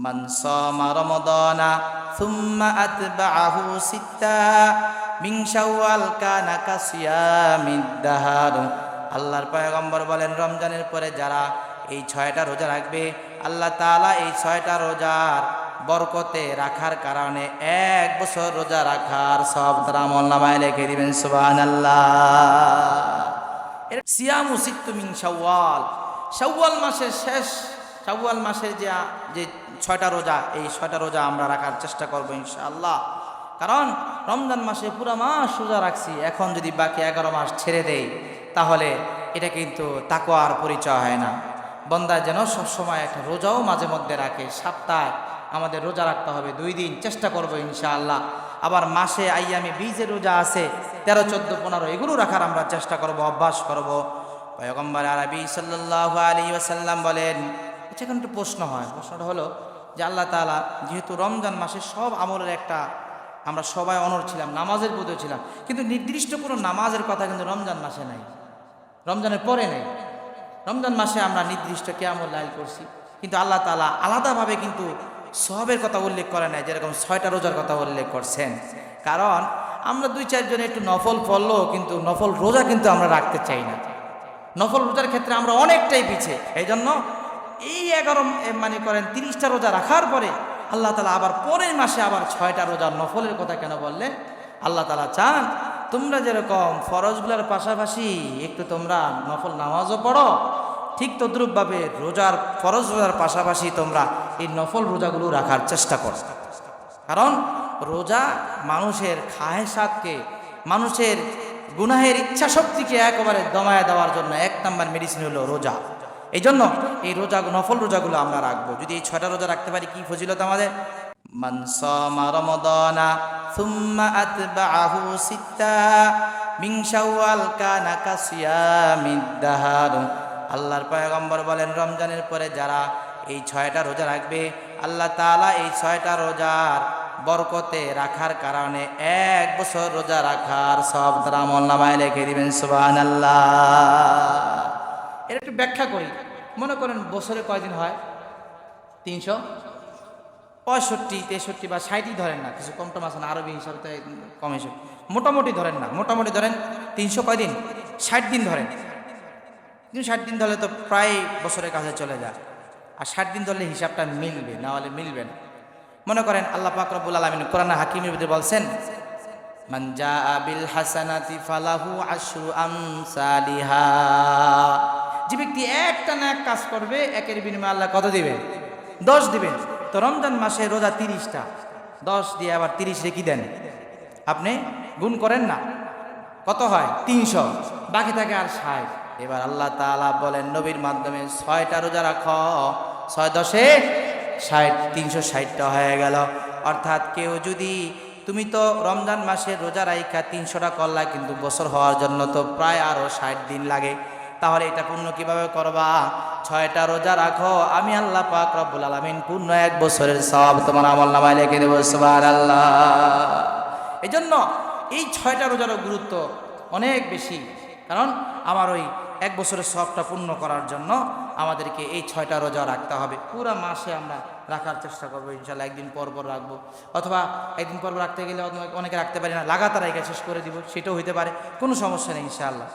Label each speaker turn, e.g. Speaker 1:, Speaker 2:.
Speaker 1: মান সামা রমাদানা সুম্মা আতবাআহু সিত্তা মিন শাওয়াল কানা কাসিয়ামিদ দাহার। আল্লাহর পয়গম্বর বলেন, রমজানের পরে যারা এই 6টা রোজা রাখবে, আল্লাহ তাআলা এই 6টা রোজার বরকতে রাখার কারণে 1 বছর রোজা রাখার সব তারা আমলনামায় লিখে দিবেন। সুবহানাল্লাহ। সিয়ামু সিত্তু মিন শাওয়াল, শাওয়াল মাসের শেষ, শাওয়াল মাসের যে 6টা রোজা, এই 6টা রোজা আমরা রাখার চেষ্টা করবো ইনশাআল্লাহ। কারণ রমজান মাসে পুরো মাস রোজা রাখছি, এখন যদি বাকি 11 মাস ছেড়ে দেই তাহলে এটা কিন্তু তাকওয়ার পরিচয় হয় না। বান্দা যেন সবসময় একটা রোজাও মাঝে মধ্যে রাখে। সপ্তাহে আমাদের রোজা রাখতে হবে 2 দিন, চেষ্টা করবো ইনশাআল্লাহ। আবার মাসে আইয়ামে বীজের রোজা আছে 13, 14, 15, এগুলো রাখার আমরা চেষ্টা করব, অভ্যাস করব। পয়গম্বর আরবি সাল্লাল্লাহু আলাইহি ওয়াসাল্লাম বলেন, আচ্ছা এখন একটু প্রশ্ন হয়, প্রশ্নটা হলো যে আল্লাহ তাআলা যেহেতু রমজান মাসে সব আমলের একটা আমরা সবাই অনড় ছিলাম, নামাজের প্রতি ছিলাম, কিন্তু নির্দিষ্ট কোনো নামাজের কথা কিন্তু রমজান মাসে নাই, রমজানের পরে নেই। রমজান মাসে আমরা নির্দিষ্ট কিয়ামুল লাইল করছি, কিন্তু আল্লাহ তাআলা আলাদাভাবে কিন্তু সওয়াবের কথা উল্লেখ করে নাই, যেরকম 6টা রোজার কথা উল্লেখ করছেন। কারণ আমরা 2-4 জনে একটু নফল পড়লো, কিন্তু নফল রোজা কিন্তু আমরা রাখতে চাই না। নফল রোজার ক্ষেত্রে আমরা অনেকটাই পিছিয়ে। এই জন্য এই 11 মানে করেন 30টা রোজা রাখার পরে আল্লাহ তাআলা আবার পরের মাসে আবার 6টা রোজার নফলের কথা কেন বললেন? আল্লাহ তাআলা চান তোমরা যেরকম ফরজগুলোর পাশাপাশি একটু তোমরা নফল নামাজও পড়ো, ঠিক তদ্রূপভাবে রোজার ফরজ রোজার পাশাপাশি তোমরা এই নফল রোজাগুলো রাখার চেষ্টা করো। কারণ রোজা মানুষের খাহেসাতকে, মানুষের গুনাহের ইচ্ছা শক্তিকে একেবারে দমায় দেওয়ার জন্য 1 নাম্বার মেডিসিন হলো রোজা। এই জন্য এই রোজা, নফল রোজাগুলো আমরা রাখবো। যদি এই 6টা রোজা রাখতে পারি, কি ফজিলত আমাদের! মান সামা রমাদানা সুম্মা আতবাআহু সিত্তা মিন শাওয়াল কানা কাসিয়ামিদ দাহার। আল্লাহর পয়গম্বর বলেন, রমজানের পরে যারা এই 6টা রোজা রাখবে, আল্লাহ তাআলা এই 6টা রোজার বরকতে রাখার কারণে 1 বছর রোজা রাখার সব তারা আমলনামায় লিখে দিবেন। সুবহানাল্লাহ। এর একটু ব্যাখ্যা করি। মনে করেন বছরে কয়দিন হয়? 365, 63 বা 60ই ধরেন না, কিছু কম টম আছে না, আরবি হিসাবে তো কম হিসেবে, মোটামুটি ধরেন না, মোটামুটি ধরেন 300 কয়দিন, 60 দিন ধরেন। কিন্তু 60 দিন ধরলে তো প্রায় বছরের কাছে চলে যায়, আর 60 দিন ধরলে হিসাবটা মিলবে, না হলে মিলবে না। মনে করেন আল্লাহ পাক রব্বুল আলামিন কোরআন হাকিমের ভিতরে বলছেন, মান জাআ বিল হাসানাতি ফালাহু আশরু আমসালিহা। যে ব্যক্তি একটা না এক কাজ করবে, একের বিনিময়ে আল্লাহ কত দিবেন? 10 দিবেন। তো রমজান মাসে রোজা 30টা, 10 দিয়ে আবার 30 রেখে দেন, আপনি গুণ করেন না, কত হয়? 300, বাকি থাকে আর 60। এবার আল্লাহ তাআলা বলেন নবীর মাধ্যমে, 6টা রোজা রাখো, 6 10 60, 360টা হয়ে গেল। অর্থাৎ কেউ যদি, তুমি তো রমজান মাসে রোজা রাইখা 300টা করলা, কিন্তু বছর হওয়ার জন্য তো প্রায় আরো 60 দিন লাগে। তাহলে এটা পূর্ণ কিভাবে করবা? 6টা রোজা রাখো, আমি আল্লাহ পাক রব্বুল আলামিন পূর্ণ 1 বছরের সওয়াব তোমার আমলনামায় লিখে দেব। সুবহানাল্লাহ। এই জন্য এই 6টা রোজার গুরুত্ব অনেক বেশি। কারণ আমার ওই 1 বছরের সওয়াবটা পূর্ণ করার জন্য আমাদেরকে এই 6টা রোজা রাখতে হবে। পুরো মাসে আমরা রাখার চেষ্টা করবো ইনশাআল্লাহ। একদিন পর পর রাখবো, অথবা একদিন পর রাখতে গেলে অনেকে রাখতে পারি না, লাগাতার রেখে শেষ করে দিব, সেটাও হইতে পারে, কোনো সমস্যা নেই ইনশাআল্লাহ।